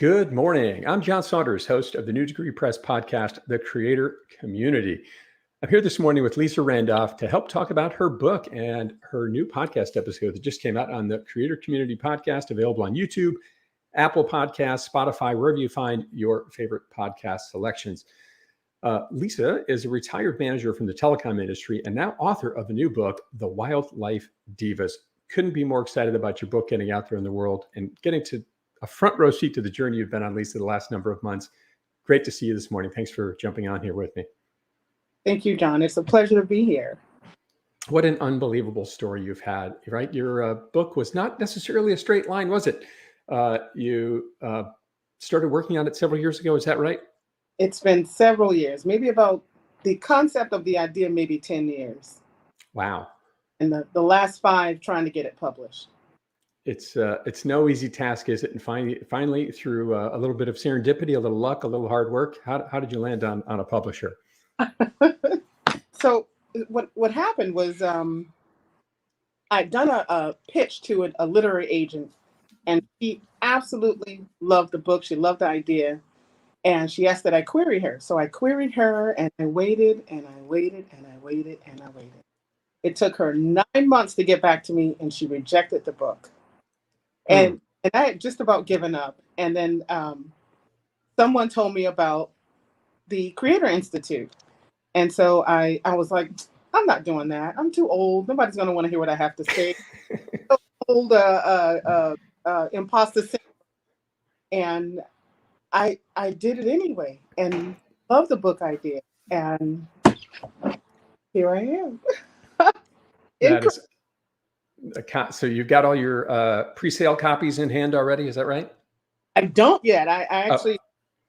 Good morning. I'm John Saunders, host of the New Degree Press podcast, The Creator Community. I'm here this morning with Lisa Randolph to help talk about her book and her new podcast episode that just came out on the Creator Community podcast, available on YouTube, Apple Podcasts, Spotify, wherever you find your favorite podcast selections. Lisa is a retired manager from the telecom industry and now author of a new book, The Wildlife Divas. Couldn't be more excited about your book getting out there in the world and getting to a front row seat to the journey you've been on, Lisa, the last number of months. Great to see you this morning. Thanks for jumping on here with me. Thank you, John. It's a pleasure to be here. What an unbelievable story you've had, right? Your book was not necessarily a straight line, was it? You started working on it several years ago. Is that right? It's been several years, maybe about the concept of the idea, maybe 10 years. Wow. And the last 5 trying to get it published. It's no easy task, is it? And finally, through a little bit of serendipity, a little luck, a little hard work, how did you land on a publisher? So what happened was I'd done a pitch to a literary agent, and she absolutely loved the book. She loved the idea, and she asked that I query her. So I queried her, and I waited, and I waited, and I waited, and I waited. It took her 9 months to get back to me, and she rejected the book. And I had just about given up. And then someone told me about the Creator Institute. And so I was like, I'm not doing that. I'm too old. Nobody's going to want to hear what I have to say. So old, imposter syndrome. And I did it anyway and loved the book idea. And here I am. So you've got all your pre-sale copies in hand already, is that right? I don't yet. I actually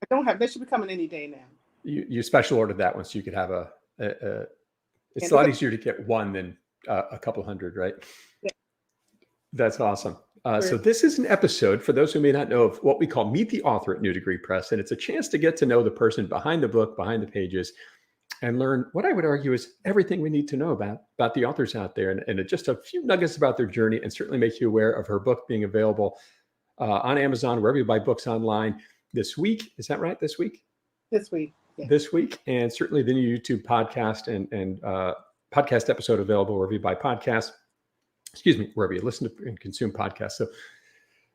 I don't have. They should be coming any day now. You special ordered that one so you could have it's a lot easier to get one than a couple hundred, right? Yeah. That's awesome. So this is an episode, for those who may not know, of what we call Meet the Author at New Degree Press. And it's a chance to get to know the person behind the book, behind the pages, and learn what I would argue is everything we need to know about the authors out there, and just a few nuggets about their journey, and certainly make you aware of her book being available on Amazon, wherever you buy books online this week. Is that right? This week? This week. Yeah. This week. And certainly the new YouTube podcast and podcast episode available wherever you buy podcasts. Excuse me, wherever you listen to and consume podcasts.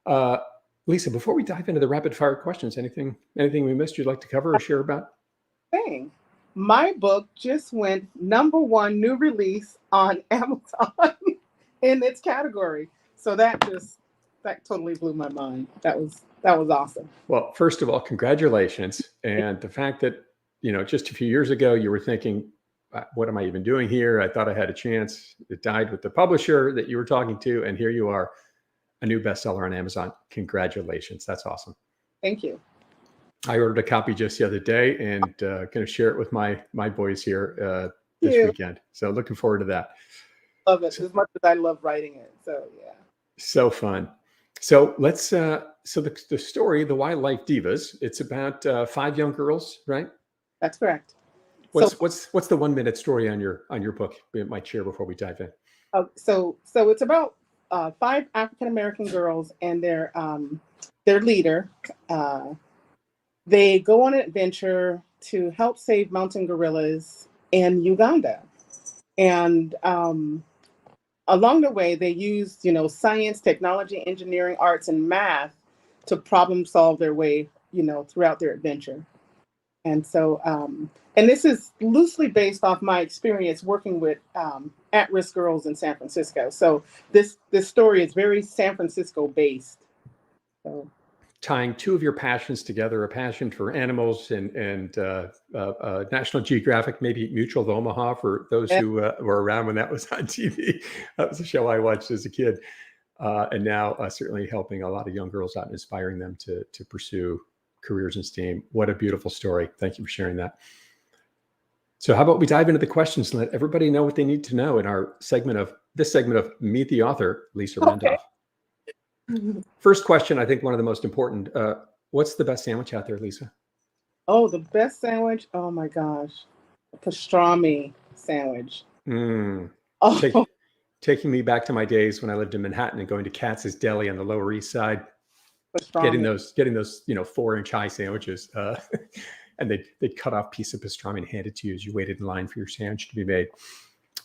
So, Lisa, before we dive into the rapid fire questions, anything we missed you'd like to cover or share about? Dang. My book just went #1 new release on Amazon in its category. So that totally blew my mind. That was awesome. Well, first of all, congratulations. And the fact that, just a few years ago, you were thinking, what am I even doing here? I thought I had a chance. It died with the publisher that you were talking to. And here you are, a new bestseller on Amazon. Congratulations. That's awesome. Thank you. I ordered a copy just the other day and going to share it with my boys here this weekend. So looking forward to that. Love it as much as I love writing it. So yeah. So fun. So let's so the story, The Wildlife Divas, it's about 5 young girls, right? That's correct. What's the 1-minute story on your book we might share before we dive in? So it's about 5 African American girls and their leader. They go on an adventure to help save mountain gorillas in Uganda. And along the way, they used, science, technology, engineering, arts, and math to problem solve their way, throughout their adventure. And so, and this is loosely based off my experience working with at-risk girls in San Francisco. So this story is very San Francisco based. So. Tying 2 of your passions together, a passion for animals and National Geographic, maybe Mutual of Omaha, for those who were around when that was on TV. That was a show I watched as a kid. And now certainly helping a lot of young girls out and inspiring them to pursue careers in STEAM. What a beautiful story. Thank you for sharing that. So how about we dive into the questions and let everybody know what they need to know in our segment of Meet the Author, Lisa Randolph. First question, I think one of the most important. What's the best sandwich out there, Lisa? Oh, the best sandwich? Oh my gosh. Pastrami sandwich. Taking me back to my days when I lived in Manhattan and going to Katz's Deli on the Lower East Side. pastrami. Getting those 4-inch high sandwiches, and they'd cut off a piece of pastrami and hand it to you as you waited in line for your sandwich to be made.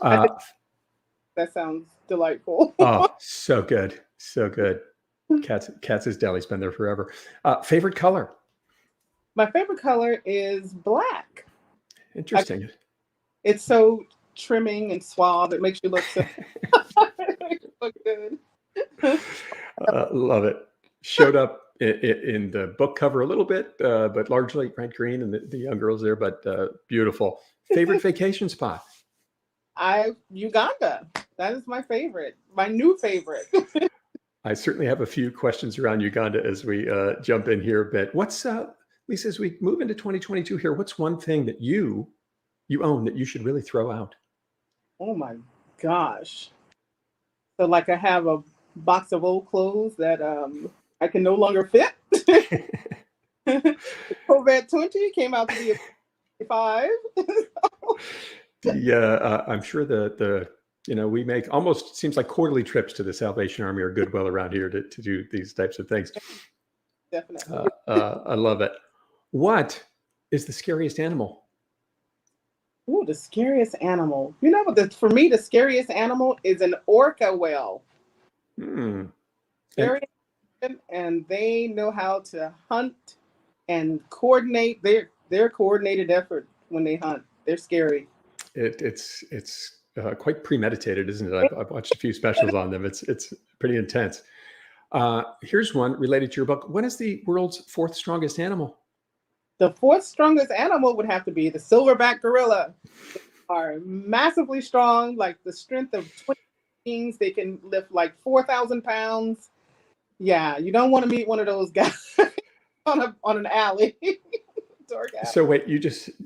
That sounds delightful. Oh, so good, so good. Katz's Deli's been there forever. Favorite color? My favorite color is black. Interesting. It's so trimming and suave. It makes you look so look good. Love it. Showed up in the book cover a little bit, but largely bright green and the young girls there, but beautiful. Favorite vacation spot? Uganda. That is my favorite. My new favorite. I certainly have a few questions around Uganda as we jump in here a bit. What's Lisa, as we move into 2022 here, what's one thing that you own that you should really throw out? Oh my gosh. So like I have a box of old clothes that I can no longer fit. COVID 20 came out to be a 5. I'm sure the we make almost seems like quarterly trips to the Salvation Army or Goodwill around here to do these types of things. Definitely. I love it. What is the scariest animal? Ooh, the scariest animal. You know what? For me, the scariest animal is an orca whale. Scary, and they know how to hunt and coordinate their coordinated effort when they hunt. They're scary. It's quite premeditated, isn't it? I've watched a few specials on them. It's pretty intense. Here's one related to your book. What is the world's 4th strongest animal? The 4th strongest animal would have to be the silverback gorilla. They are massively strong, like the strength of 20 beings. They can lift like 4,000 pounds. Yeah, you don't want to meet one of those guys on an alley. Dark alley. So wait,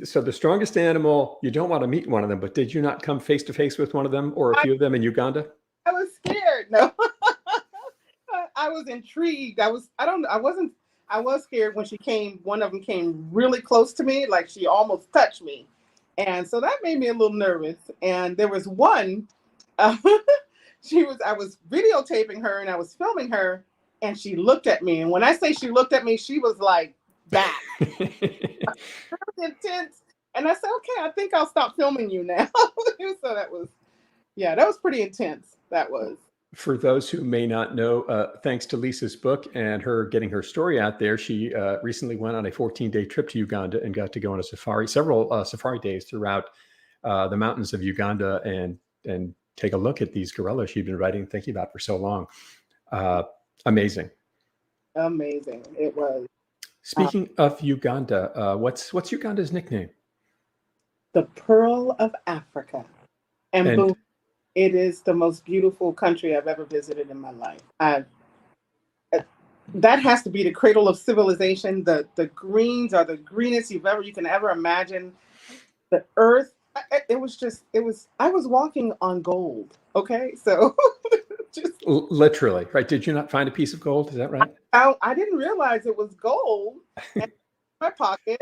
so the strongest animal, you don't want to meet one of them, but did you not come face to face with one of them or a few of them in Uganda? I was scared. No, I was intrigued. I was scared when she came. One of them came really close to me, like she almost touched me. And so that made me a little nervous. And there was one, I was videotaping her and I was filming her and she looked at me. And when I say she looked at me, she was like that. It was intense. And I said, okay, I think I'll stop filming you now. So that was pretty intense. That was. For those who may not know, thanks to Lisa's book and her getting her story out there, she recently went on a 14-day trip to Uganda and got to go on a several safari days throughout the mountains of Uganda and take a look at these gorillas she'd been writing and thinking about for so long. Amazing. Amazing. It was. Speaking of Uganda, what's Uganda's nickname? The Pearl of Africa. And boom. It is the most beautiful country I've ever visited in my life. That has to be the cradle of civilization. The greens are the greenest you can ever imagine. The earth, I was walking on gold. Okay, so just literally, right? Did you not find a piece of gold? Is that right? I didn't realize it was gold in my pocket.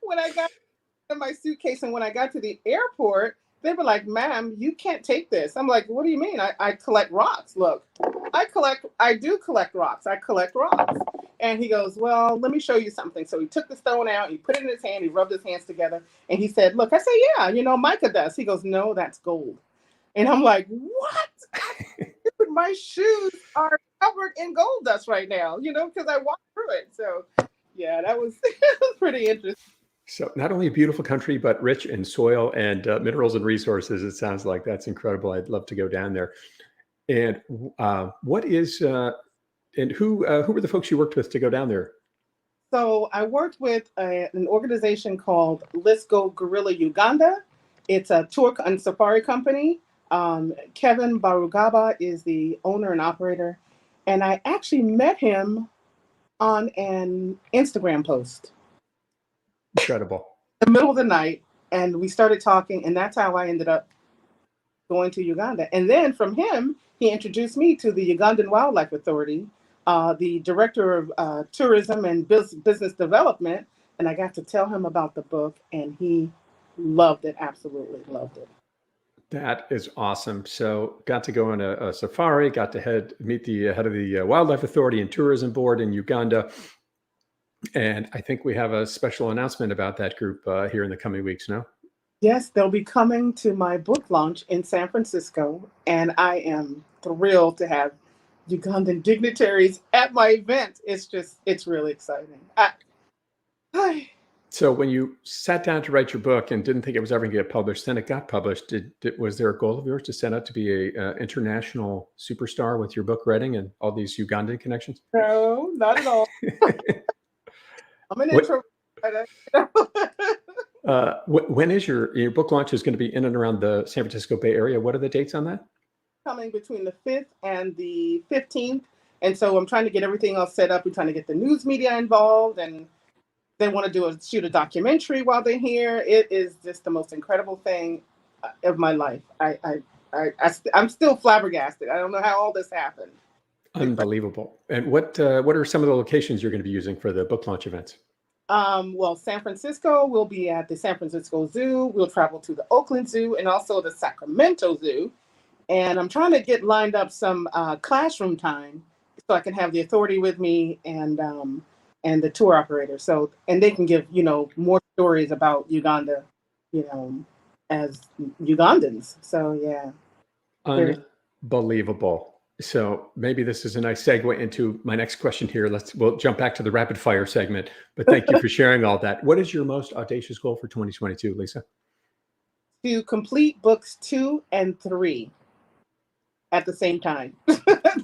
When I got in my suitcase and when I got to the airport, they were like, ma'am, you can't take this. I'm like, what do you mean? I collect rocks. Look, I do collect rocks. I collect rocks. And he goes, well, let me show you something. So he took the stone out, he put it in his hand, he rubbed his hands together, and he said, look, I said, yeah, Micah does. He goes, no, that's gold. And I'm like, what? My shoes are covered in gold dust right now, because I walked through it. So yeah, that was pretty interesting. So not only a beautiful country, but rich in soil and minerals and resources. It sounds like that's incredible. I'd love to go down there. And who were the folks you worked with to go down there? So I worked with an organization called Let's Go Gorilla Uganda. It's a tour and safari company. Kevin Barugaba is the owner and operator. And I actually met him on an Instagram post. Incredible. In the middle of the night, and we started talking, and that's how I ended up going to Uganda. And then from him, he introduced me to the Ugandan Wildlife Authority, the director of tourism and business development, and I got to tell him about the book, and he loved it, absolutely loved it. That is awesome. So got to go on a safari, got to meet the head of the Wildlife Authority and Tourism Board in Uganda. And I think we have a special announcement about that group here in the coming weeks, no? Yes, they'll be coming to my book launch in San Francisco, and I am thrilled to have Ugandan dignitaries at my event. It's really exciting. So when you sat down to write your book and didn't think it was ever going to get published, then it got published. Was there a goal of yours to set out to be a international superstar with your book writing and all these Ugandan connections? No, not at all. I'm an introvert. When is your book launch is going to be in and around the San Francisco Bay Area? What are the dates on that? Coming between the 5th and the 15th. And so I'm trying to get everything all set up. We're trying to get the news media involved, and they want to shoot a documentary while they're here. It is just the most incredible thing of my life. I'm still flabbergasted. I don't know how all this happened. Unbelievable. And what are some of the locations you're going to be using for the book launch events? Well, San Francisco, we'll be at the San Francisco Zoo. We'll travel to the Oakland Zoo and also the Sacramento Zoo. And I'm trying to get lined up some classroom time so I can have the authority with me and the tour operator. So, and they can give, more stories about Uganda, as Ugandans. So, yeah. Unbelievable. So maybe this is a nice segue into my next question here. We'll jump back to the rapid fire segment, but thank you for sharing all that. What is your most audacious goal for 2022, Lisa? To complete books 2 and 3 at the same time.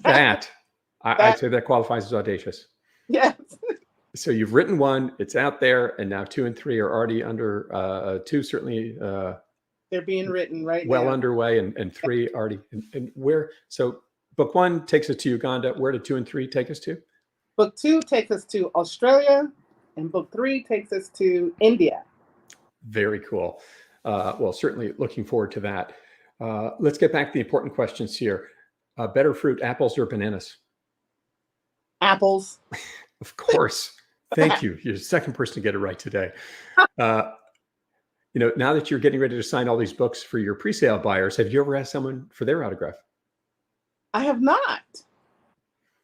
I'd say that qualifies as audacious. Yes. So you've written 1, it's out there, and now 2 and 3 are already under 2 certainly. They're being written right well now. Underway, and 3 already. And where? So book 1 takes us to Uganda. Where did 2 and 3 take us to? Book 2 takes us to Australia, and book 3 takes us to India. Very cool. Well, certainly looking forward to that. Let's get back to the important questions here. Better fruit, apples or bananas? Apples. Of course. Thank you. You're the second person to get it right today. Now that you're getting ready to sign all these books for your pre-sale buyers, have you ever asked someone for their autograph? I have not.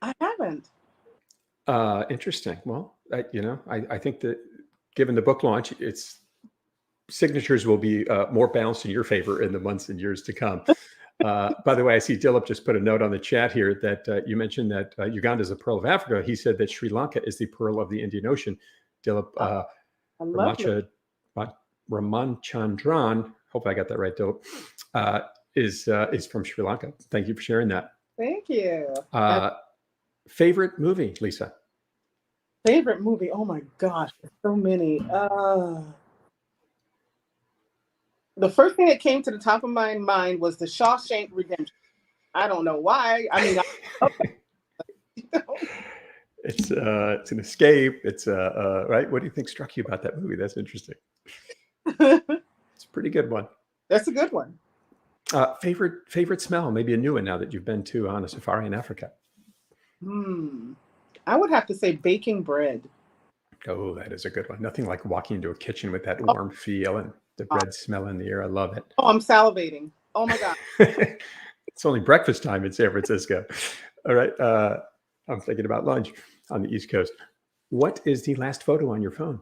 I haven't. Interesting. Well, I think that given the book launch, signatures will be more balanced in your favor in the months and years to come. By the way, I see Dilip just put a note on the chat here that you mentioned that Uganda is a pearl of Africa. He said that Sri Lanka is the pearl of the Indian Ocean. Dilip Ramachandran, hope I got that right, Dilip, is from Sri Lanka. Thank you for sharing that. Thank you. Favorite movie, Lisa? Favorite movie? Oh my gosh, there's so many. The first thing that came to the top of my mind was the Shawshank Redemption. I don't know why. I mean, it's an escape. It's right. What do you think struck you about that movie? That's interesting. It's a pretty good one. That's a good one. Favorite smell? Maybe a new one now that you've been to on a safari in Africa. I would have to say baking bread. Oh, that is a good one. Nothing like walking into a kitchen with that warm feel and the bread smell in the air. I love it. Oh, I'm salivating. Oh my God. It's only breakfast time in San Francisco. All right. I'm thinking about lunch on the East Coast. What is the last photo on your phone?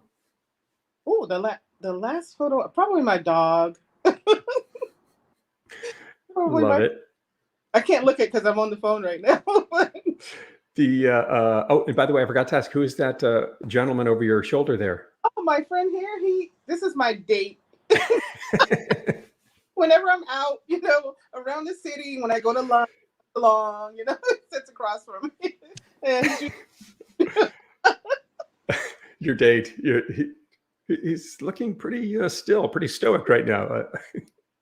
Oh, the last photo, probably my dog. Love it. I can't look at because I'm on the phone right now. And by the way, I forgot to ask, who is that gentleman over your shoulder there? Oh, my friend here. This is my date. Whenever I'm out, around the city, when I go to lunch, along, he sits across from me. And your date, he's looking pretty still, pretty stoic right now.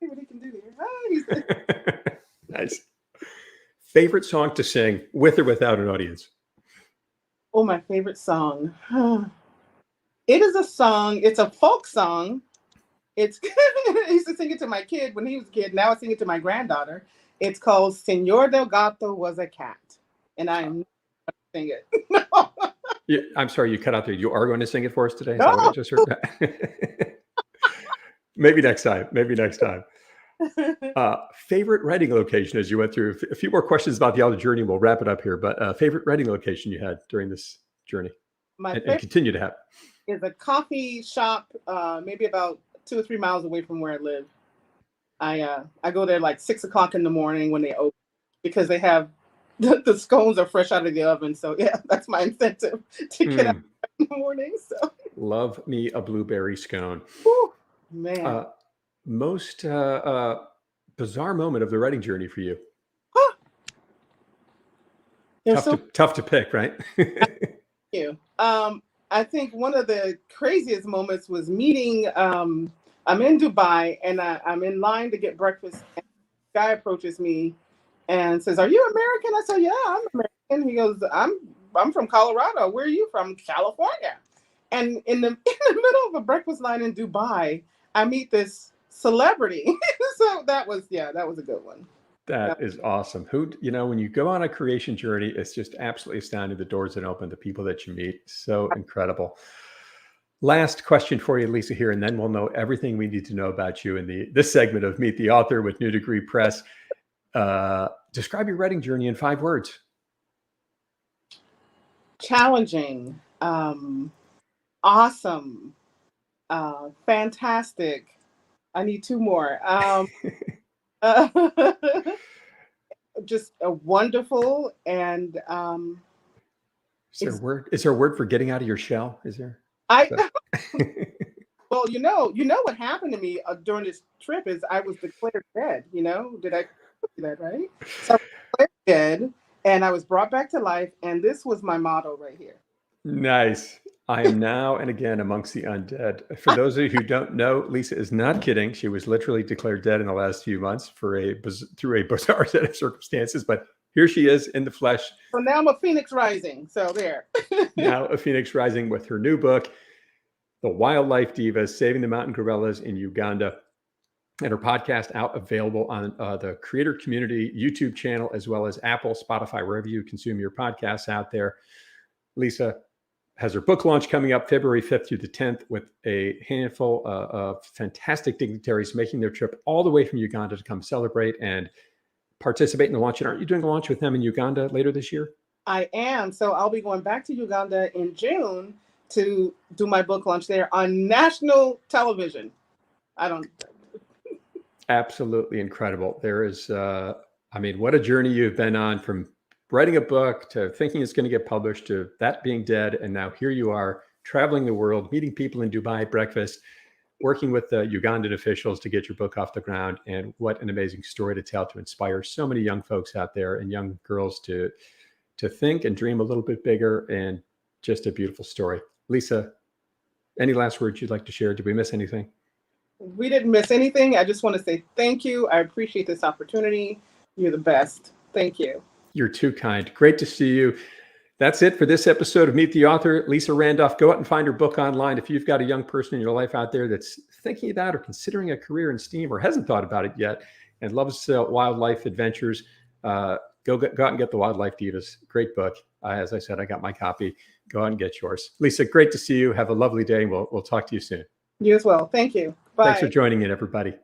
See what he can do there. Nice. Favorite song to sing with or without an audience? Oh, my favorite song. It is a song. It's a folk song. I used to sing it to my kid when he was a kid. Now I sing it to my granddaughter. It's called Señor del Gato Was a Cat. And I'm not going to sing it. I'm sorry, you cut out there. You are going to sing it for us today? Is No. that what I just heard? Maybe next time. Favorite writing location as you went through? A few more questions about the author journey. We'll wrap it up here. But favorite writing location you had during this journey, My and favorite continue to have. is a coffee shop, maybe about 2 or 3 miles away from where I live. I go there like 6 o'clock in the morning when they open, because they have the scones are fresh out of the oven. So yeah, that's my incentive to get up in the morning. So Love me a blueberry scone. whew, man, Most bizarre moment of the writing journey for you? huh, they're so Tough to pick, right? you. I think one of the craziest moments was meeting. I'm in Dubai and I'm in line to get breakfast. And the guy approaches me and says, "Are you American?" I said, "Yeah, I'm American." He goes, "I'm from Colorado. Where are you from?" "California." And in the middle of a breakfast line in Dubai, I meet this celebrity. So that was a good one. That is awesome. When you go on a creation journey, it's just absolutely astounding, the doors that open, the people that you meet. So incredible. Last question for you, Lisa, here, and then we'll know everything we need to know about you in this segment of Meet the Author with New Degree Press. Describe your writing journey in 5 words. Challenging, awesome, fantastic. I need 2 more. Just a wonderful and Is there a word for getting out of your shell? Is there? I well, what happened to me during this trip is I was declared dead. Did I do that right? So I was declared dead, and I was brought back to life, and this was my motto right here. Nice. I am now and again amongst the undead. For those of you who don't know, Lisa is not kidding. She was literally declared dead in the last few months through a bizarre set of circumstances, but here she is in the flesh. So now I'm a phoenix rising. So there. Now a phoenix rising with her new book, The Wildlife Divas, Saving the Mountain Gorillas in Uganda, and her podcast out, available on the Creator Community YouTube channel, as well as Apple, Spotify, wherever you consume your podcasts out there. Lisa has her book launch coming up February 5th through the 10th, with a handful of fantastic dignitaries making their trip all the way from Uganda to come celebrate and participate in the launch. And aren't you doing a launch with them in Uganda later this year? I am. So I'll be going back to Uganda in June to do my book launch there on national television. Absolutely incredible. There is, what a journey you've been on, from writing a book to thinking it's going to get published to that being dead. And now here you are traveling the world, meeting people in Dubai at breakfast, working with the Ugandan officials to get your book off the ground. And what an amazing story to tell, to inspire so many young folks out there and young girls to think and dream a little bit bigger. And just a beautiful story. Lisa, any last words you'd like to share? Did we miss anything? We didn't miss anything. I just want to say thank you. I appreciate this opportunity. You're the best. Thank you. You're too kind. Great to see you. That's it for this episode of Meet the Author. Lisa Randolph. Go out and find her book online. If you've got a young person in your life out there that's thinking about or considering a career in STEAM, or hasn't thought about it yet and loves wildlife adventures, go out and get The Wildlife Divas. Great book. As I said, I got my copy. Go out and get yours. Lisa, great to see you. Have a lovely day. We'll talk to you soon. You as well. Thank you. Bye. Thanks for joining in, everybody.